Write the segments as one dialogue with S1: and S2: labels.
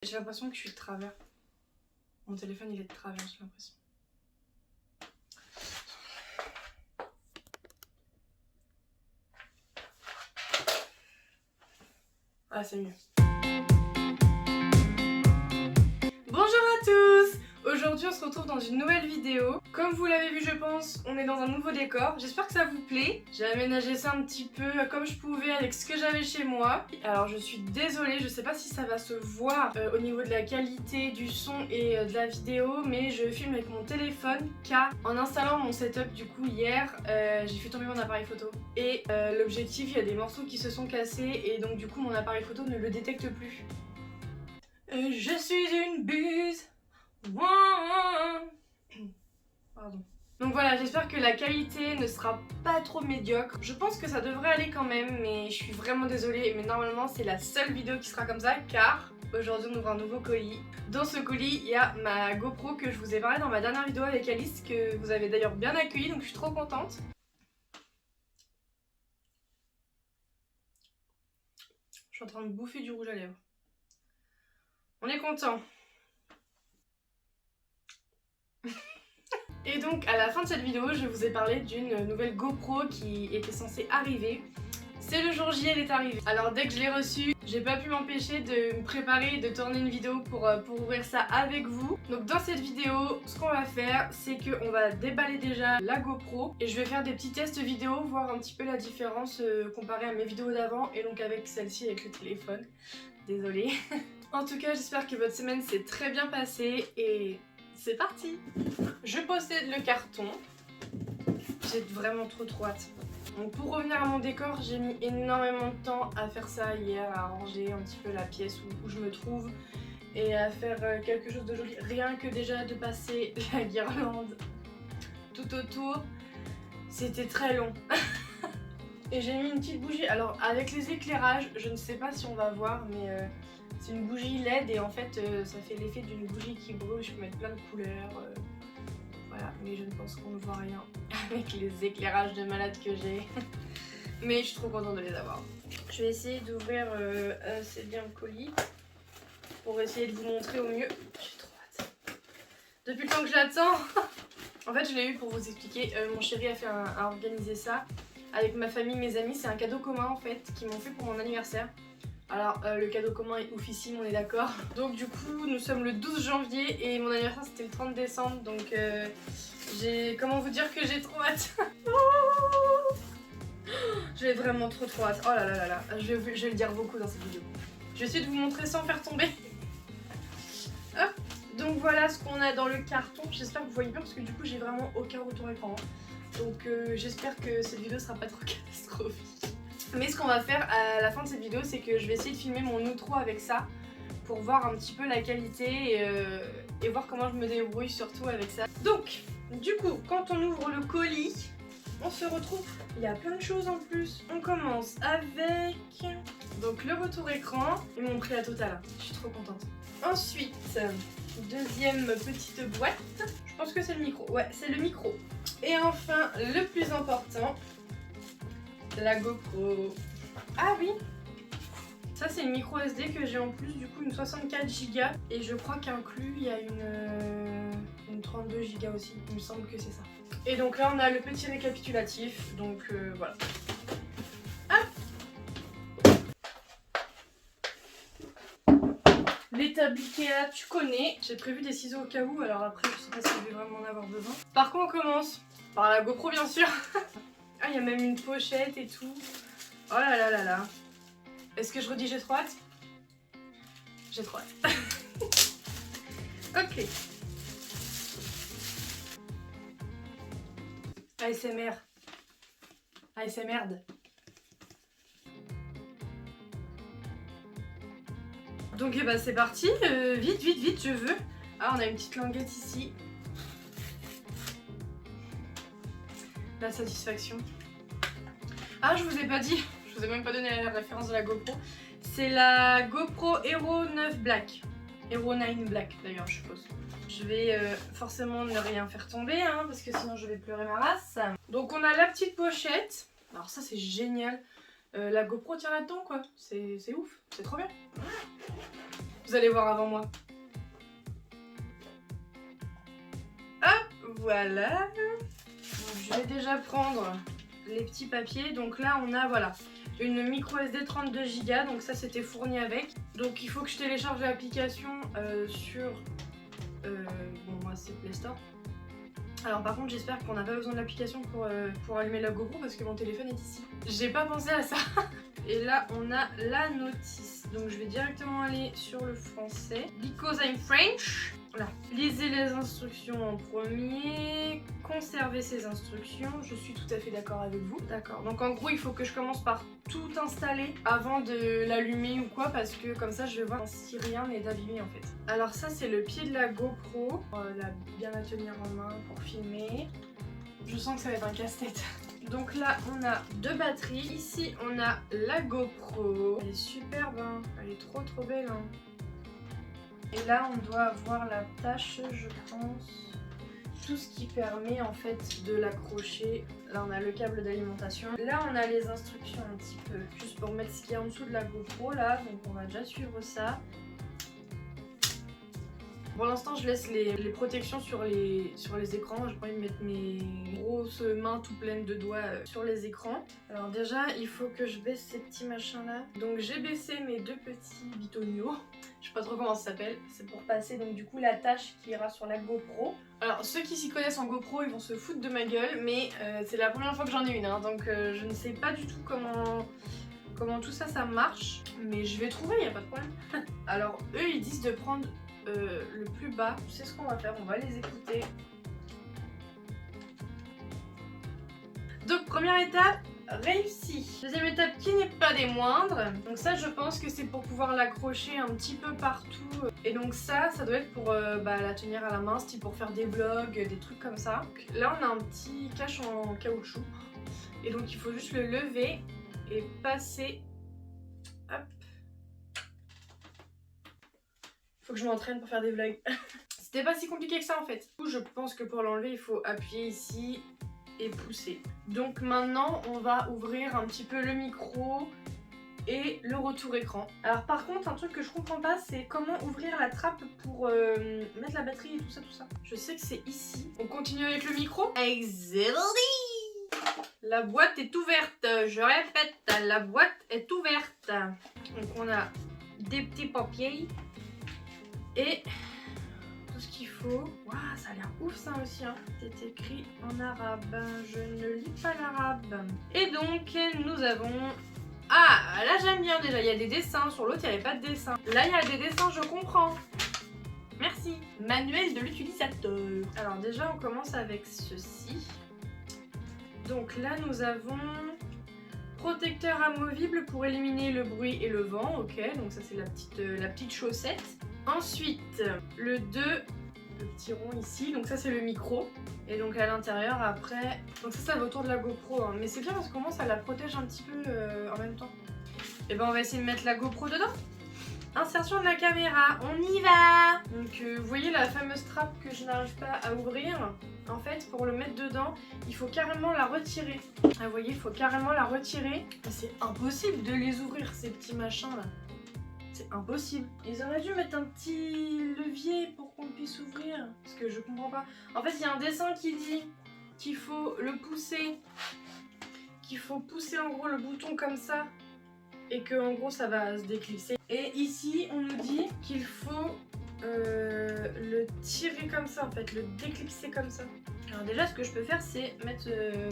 S1: J'ai l'impression que je suis de travers. Mon téléphone il est de travers, j'ai l'impression. Ah, c'est mieux. Bonjour à tous! Aujourd'hui on se retrouve dans une nouvelle vidéo. Comme vous l'avez vu je pense, on est dans un nouveau décor. J'espère que ça vous plaît. J'ai aménagé ça un petit peu comme je pouvais avec ce que j'avais chez moi. Alors je suis désolée, je sais pas si ça va se voir au niveau de la qualité du son et de la vidéo, mais je filme avec mon téléphone car en installant mon setup du coup hier, j'ai fait tomber mon appareil photo. Et l'objectif, il y a des morceaux qui se sont cassés et donc du coup mon appareil photo ne le détecte plus. Je suis une buse. Pardon. Donc voilà, j'espère que la qualité ne sera pas trop médiocre. Je pense que ça devrait aller quand même, mais je suis vraiment désolée. Mais normalement, c'est la seule vidéo qui sera comme ça, car aujourd'hui, on ouvre un nouveau colis. Dans ce colis, il y a ma GoPro que je vous ai parlé dans ma dernière vidéo avec Alice, que vous avez d'ailleurs bien accueillie, donc je suis trop contente. Je suis en train de bouffer du rouge à lèvres. On est content. Et donc à la fin de cette vidéo, je vous ai parlé d'une nouvelle GoPro qui était censée arriver. C'est le jour J, elle est arrivée. Alors dès que je l'ai reçue, j'ai pas pu m'empêcher de me préparer et de tourner une vidéo pour ouvrir ça avec vous. Donc dans cette vidéo, ce qu'on va faire, c'est qu'on va déballer déjà la GoPro et je vais faire des petits tests vidéo, voir un petit peu la différence comparée à mes vidéos d'avant et donc avec celle-ci avec le téléphone. Désolée. En tout cas, j'espère que votre semaine s'est très bien passée et c'est parti! Je possède le carton. J'ai vraiment trop hâte. Donc pour revenir à mon décor, j'ai mis énormément de temps à faire ça hier, à ranger un petit peu la pièce où je me trouve et à faire quelque chose de joli. Rien que déjà de passer la guirlande tout autour, c'était très long. Et j'ai mis une petite bougie. Alors avec les éclairages, je ne sais pas si on va voir, mais c'est une bougie LED et en fait ça fait l'effet d'une bougie qui brûle. Je peux mettre plein de couleurs. Voilà, mais je ne pense qu'on ne voit rien avec les éclairages de malade que j'ai. Mais je suis trop contente de les avoir. Je vais essayer d'ouvrir assez bien le colis pour essayer de vous montrer au mieux. J'ai trop hâte. Depuis le temps que je l'attends. En fait, je l'ai eu pour vous expliquer. Mon chéri a organisé ça avec ma famille, mes amis. C'est un cadeau commun en fait qu'ils m'ont fait pour mon anniversaire. Alors le cadeau commun est oufissime, on est d'accord. Donc du coup nous sommes le 12 janvier et mon anniversaire c'était le 30 décembre. Donc comment vous dire que j'ai trop hâte. J'ai vraiment trop hâte. Oh là là là là, je vais le dire beaucoup dans cette vidéo. Je vais essayer de vous montrer sans faire tomber. Hop. Donc voilà ce qu'on a dans le carton. J'espère que vous voyez bien parce que du coup j'ai vraiment aucun retour écran. Donc j'espère que cette vidéo sera pas trop catastrophique. Mais ce qu'on va faire à la fin de cette vidéo, c'est que je vais essayer de filmer mon outro avec ça pour voir un petit peu la qualité et voir comment je me débrouille surtout avec ça. Donc, du coup, quand on ouvre le colis, on se retrouve, il y a plein de choses en plus. On commence avec donc le retour écran et mon prix à total. Je suis trop contente. Ensuite, deuxième petite boîte. Je pense que c'est le micro. Ouais, c'est le micro. Et enfin, le plus important, la GoPro. Ah oui, ça c'est une micro SD que j'ai en plus, du coup une 64 Go. Et je crois qu'inclus il y a une 32 Go aussi, il me semble que c'est ça. Et donc là on a le petit récapitulatif, donc voilà. L'établi Ikea, tu connais. J'ai prévu des ciseaux au cas où, alors après je sais pas si je vais vraiment en avoir besoin. Par contre on commence par la GoPro bien sûr. Ah, il y a même une pochette et tout. Oh là là là là. Est-ce que je redis j'ai trop hâte? J'ai trop hâte. Ok. ASMR. ASMR. Donc bah, c'est parti. Vite, vite, vite, je veux. Ah, on a une petite languette ici. La satisfaction. Ah, je vous ai pas dit. Je vous ai même pas donné la référence de la GoPro. C'est la GoPro Hero 9 Black. Hero 9 Black d'ailleurs, je suppose. Je vais forcément ne rien faire tomber, hein, parce que sinon je vais pleurer ma race. Donc on a la petite pochette. Alors ça c'est génial. La GoPro tient là-dedans quoi. C'est ouf, c'est trop bien. Vous allez voir avant moi. Hop, voilà. Donc, je vais déjà prendre les petits papiers. Donc là, on a, voilà, une micro SD 32 Go. Donc ça, c'était fourni avec. Donc il faut que je télécharge l'application sur... bon, moi, c'est Play Store. Alors par contre j'espère qu'on n'a pas besoin de l'application pour allumer la GoPro parce que mon téléphone est ici. J'ai pas pensé à ça. Et là on a la notice. Donc je vais directement aller sur le français. Because I'm French. Voilà. Lisez les instructions en premier. Conservez ces instructions. Je suis tout à fait d'accord avec vous. D'accord. Donc en gros il faut que je commence par tout installer avant de l'allumer ou quoi parce que comme ça je vais voir si rien n'est abîmé en fait. Alors ça c'est le pied de la GoPro. La bien la tenir en main pour filmer. Je sens que ça va être un casse-tête. Donc là on a 2 batteries. Ici on a la GoPro. Elle est superbe hein. Elle est trop belle hein. Et là on doit avoir la tâche je pense. Tout ce qui permet en fait de l'accrocher. Là on a le câble d'alimentation. Là on a les instructions un petit peu. Juste pour mettre ce qu'il y a en dessous de la GoPro là. Donc on va déjà suivre ça. Pour l'instant je laisse les protections sur les écrans. J'ai pas envie de mettre mes grosses mains tout pleines de doigts sur les écrans. Alors déjà il faut que je baisse ces petits machins là. Donc j'ai baissé mes 2 petits bitonios. Je sais pas trop comment ça s'appelle. C'est pour passer donc du coup la tâche qui ira sur la GoPro. Alors ceux qui s'y connaissent en GoPro ils vont se foutre de ma gueule. Mais c'est la première fois que j'en ai une hein, donc je ne sais pas du tout comment tout ça marche. Mais je vais trouver, y a pas de problème. Alors eux ils disent de prendre le plus bas. C'est ce qu'on va faire, on va les écouter. Donc première étape réussie. Deuxième étape qui n'est pas des moindres. Donc ça je pense que c'est pour pouvoir l'accrocher un petit peu partout. Et donc ça doit être pour la tenir à la main, style pour faire des vlogs, des trucs comme ça. Donc, là on a un petit cache en caoutchouc. Et donc il faut juste le lever et passer. Hop. Faut que je m'entraîne pour faire des vlogs. C'était pas si compliqué que ça en fait. Je pense que pour l'enlever il faut appuyer ici et pousser. Donc maintenant on va ouvrir un petit peu le micro et le retour écran. Alors par contre un truc que je comprends pas c'est comment ouvrir la trappe pour mettre la batterie et tout ça. Je sais que c'est ici. On continue avec le micro. Exactly. La boîte est ouverte. Je répète, la boîte est ouverte. Donc on a des petits papiers. Et tout ce qu'il faut. Waouh, ça a l'air ouf ça aussi hein. C'est écrit en arabe. Je ne lis pas l'arabe. Et donc nous avons... Ah, là j'aime bien déjà, il y a des dessins. Sur l'autre il n'y avait pas de dessin. Là il y a des dessins, je comprends. Merci. Manuel de l'utilisateur. Alors déjà on commence avec ceci. Donc là nous avons... Protecteur amovible pour éliminer le bruit et le vent. Ok, donc ça c'est la petite chaussette. Ensuite, le 2, le petit rond ici, donc ça c'est le micro. Et donc à l'intérieur après, donc ça va autour de la GoPro, hein. Mais c'est bien parce que comment ça la protège un petit peu en même temps. Et ben on va essayer de mettre la GoPro dedans. Insertion de la caméra, on y va. Donc vous voyez la fameuse trappe que je n'arrive pas à ouvrir. En fait pour le mettre dedans, il faut carrément la retirer. Ah, vous voyez, il faut carrément la retirer. C'est impossible de les ouvrir ces petits machins là. C'est impossible. Ils auraient dû mettre un petit levier pour qu'on puisse ouvrir. Parce que je comprends pas. En fait, il y a un dessin qui dit qu'il faut le pousser. Qu'il faut pousser en gros le bouton comme ça. Et que en gros ça va se déclipser. Et ici, on nous dit qu'il faut le tirer comme ça en fait. Le déclipser comme ça. Alors déjà, ce que je peux faire, c'est mettre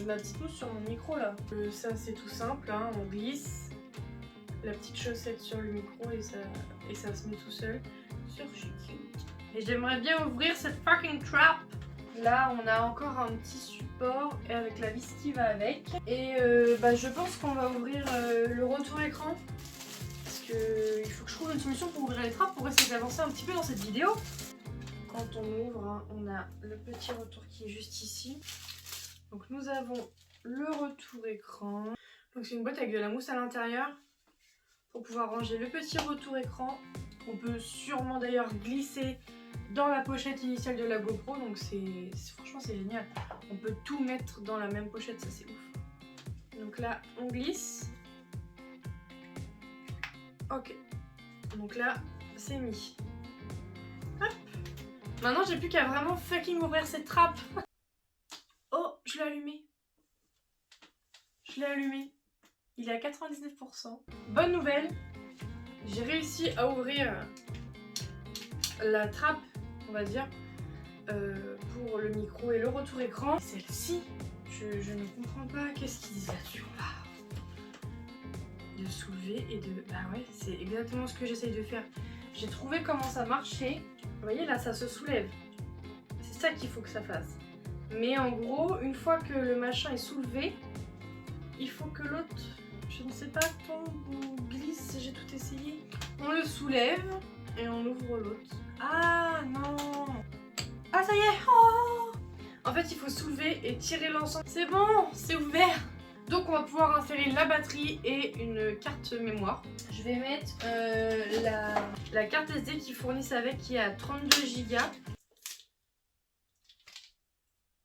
S1: ma petite mousse sur mon micro là. Ça, c'est tout simple. Hein. On glisse la petite chaussette sur le micro et ça se met tout seul sur cute. Et j'aimerais bien ouvrir cette fucking trap. Là on a encore un petit support et avec la vis qui va avec. Et je pense qu'on va ouvrir le retour écran. Parce que il faut que je trouve une solution pour ouvrir les trappes pour essayer d'avancer un petit peu dans cette vidéo. Quand on ouvre, hein, on a le petit retour qui est juste ici. Donc nous avons le retour écran. Donc c'est une boîte avec de la mousse à l'intérieur. Pour pouvoir ranger le petit retour écran. On peut sûrement d'ailleurs glisser dans la pochette initiale de la GoPro. Donc franchement c'est génial. On peut tout mettre dans la même pochette, ça c'est ouf. Donc là on glisse. Ok. Donc là c'est mis. Hop. Maintenant j'ai plus qu'à vraiment fucking ouvrir cette trappe. Oh, je l'ai allumé. Je l'ai allumé. Il est à 99%. Bonne nouvelle, j'ai réussi à ouvrir la trappe, on va dire, pour le micro et le retour écran. Celle-ci, je ne comprends pas. Qu'est-ce qu'ils disent là-dessus? De soulever et de... Bah ouais, c'est exactement ce que j'essaye de faire. J'ai trouvé comment ça marchait. Vous voyez là, ça se soulève. C'est ça qu'il faut que ça fasse. Mais en gros, une fois que le machin est soulevé, il faut que l'autre, je ne sais pas, tombe ou glisse. J'ai tout essayé. On le soulève et on ouvre l'autre. Ah non! Ah ça y est! Oh, en fait, il faut soulever et tirer l'ensemble. C'est bon, c'est ouvert. Donc on va pouvoir insérer la batterie et une carte mémoire. Je vais mettre la carte SD qu'ils fournissent avec, qui est à 32 Go.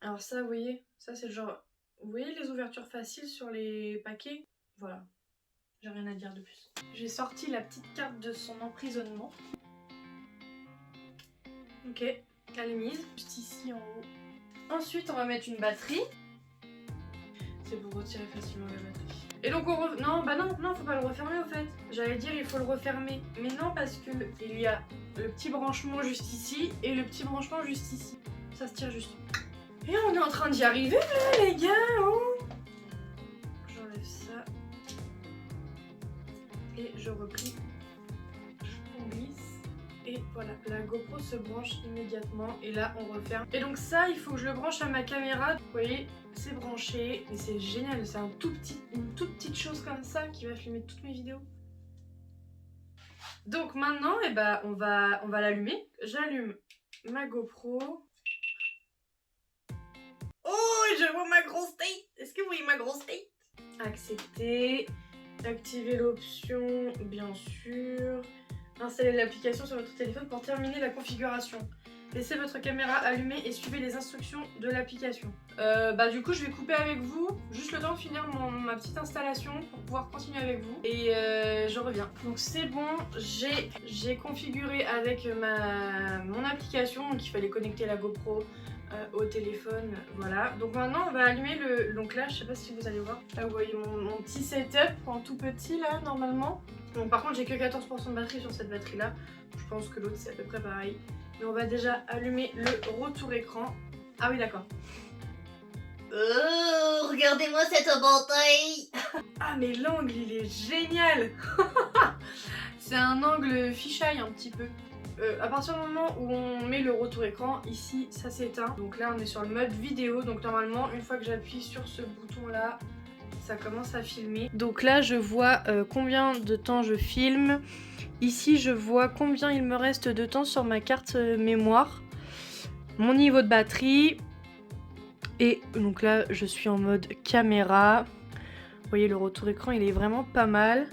S1: Alors ça, vous voyez, ça c'est le genre... Vous voyez les ouvertures faciles sur les paquets? Voilà, j'ai rien à dire de plus. J'ai sorti la petite carte de son emprisonnement. Ok, elle est mise juste ici en haut. Ensuite, on va mettre une batterie. C'est pour retirer facilement la batterie. Et donc on non, bah non, faut pas le refermer au fait. J'allais dire il faut le refermer. Mais non, parce que il y a le petit branchement juste ici et le petit branchement juste ici. Ça se tire juste. Et on est en train d'y arriver là les gars, oh. J'enlève ça. Et je replie. On glisse. Et voilà, la GoPro se branche immédiatement. Et là on referme. Et donc ça, il faut que je le branche à ma caméra. Vous voyez, c'est branché. Et c'est génial, c'est une toute petite chose comme ça qui va filmer toutes mes vidéos. Donc maintenant, eh ben, on va l'allumer. J'allume ma GoPro. Oh, je vois ma grosse tête. Est-ce que vous voyez ma grosse tête? Accepter. Activer l'option, bien sûr. Installer l'application sur votre téléphone pour terminer la configuration. Laissez votre caméra allumée et suivez les instructions de l'application. Bah du coup je vais couper avec vous, juste le temps de finir ma petite installation pour pouvoir continuer avec vous. Et je reviens. Donc c'est bon, j'ai configuré avec mon application, donc il fallait connecter la GoPro au téléphone, voilà. Donc maintenant on va allumer le... Donc là je sais pas si vous allez voir, là vous voyez mon petit setup en tout petit là normalement. Bon par contre j'ai que 14% de batterie sur cette batterie là, je pense que l'autre c'est à peu près pareil. Mais on va déjà allumer le retour écran. Ah oui d'accord.
S2: Oh, regardez-moi cette bouteille.
S1: Ah mais l'angle il est génial. C'est un angle fisheye un petit peu. À partir du moment où on met le retour écran, ici ça s'éteint. Donc là on est sur le mode vidéo, donc normalement une fois que j'appuie sur ce bouton là, ça commence à filmer. Donc là je vois combien de temps je filme. Ici je vois combien il me reste de temps sur ma carte mémoire. Mon niveau de batterie. Et donc là je suis en mode caméra. Vous voyez le retour écran il est vraiment pas mal.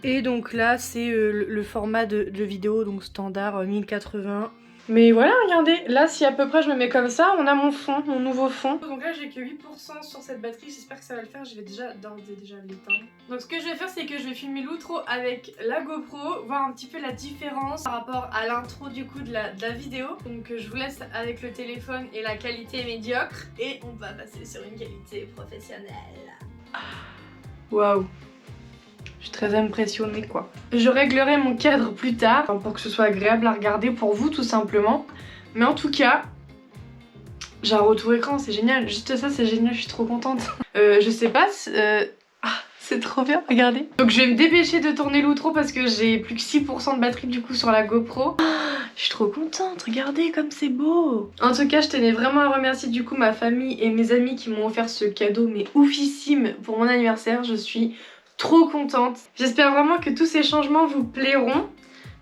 S1: Et donc là c'est le format de vidéo, donc standard 1080. Mais voilà, regardez, là si à peu près je me mets comme ça, on a mon fond, mon nouveau fond. Donc là j'ai que 8% sur cette batterie, j'espère que ça va le faire, je vais déjà d'ores et déjà l'éteindre. Donc ce que je vais faire c'est que je vais filmer l'outro avec la GoPro, voir un petit peu la différence par rapport à l'intro du coup de la vidéo. Donc je vous laisse avec le téléphone et la qualité médiocre. Et on va passer sur une qualité professionnelle. Waouh! Je suis très impressionnée quoi. Je réglerai mon cadre plus tard pour que ce soit agréable à regarder pour vous tout simplement. Mais en tout cas, j'ai un retour écran, c'est génial. Juste ça c'est génial, je suis trop contente. Je sais pas, c'est trop bien, regardez. Donc je vais me dépêcher de tourner l'outro parce que j'ai plus que 6% de batterie du coup sur la GoPro. Je suis trop contente, regardez comme c'est beau. En tout cas, je tenais vraiment à remercier du coup ma famille et mes amis qui m'ont offert ce cadeau mais oufissime pour mon anniversaire. Je suis trop contente. J'espère vraiment que tous ces changements vous plairont.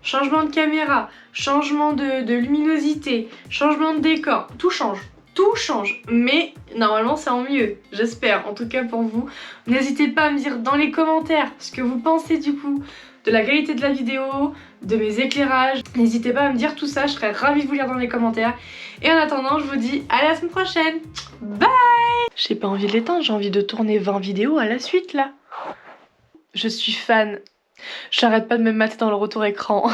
S1: Changement de caméra, changement de luminosité, changement de décor, tout change. Tout change, mais normalement c'est en mieux, j'espère, en tout cas pour vous. N'hésitez pas à me dire dans les commentaires ce que vous pensez du coup de la qualité de la vidéo, de mes éclairages. N'hésitez pas à me dire tout ça, je serais ravie de vous lire dans les commentaires. Et en attendant, je vous dis à la semaine prochaine. Bye! J'ai pas envie de l'éteindre, j'ai envie de tourner 20 vidéos à la suite là. Je suis fan. J'arrête pas de me mater dans le retour écran.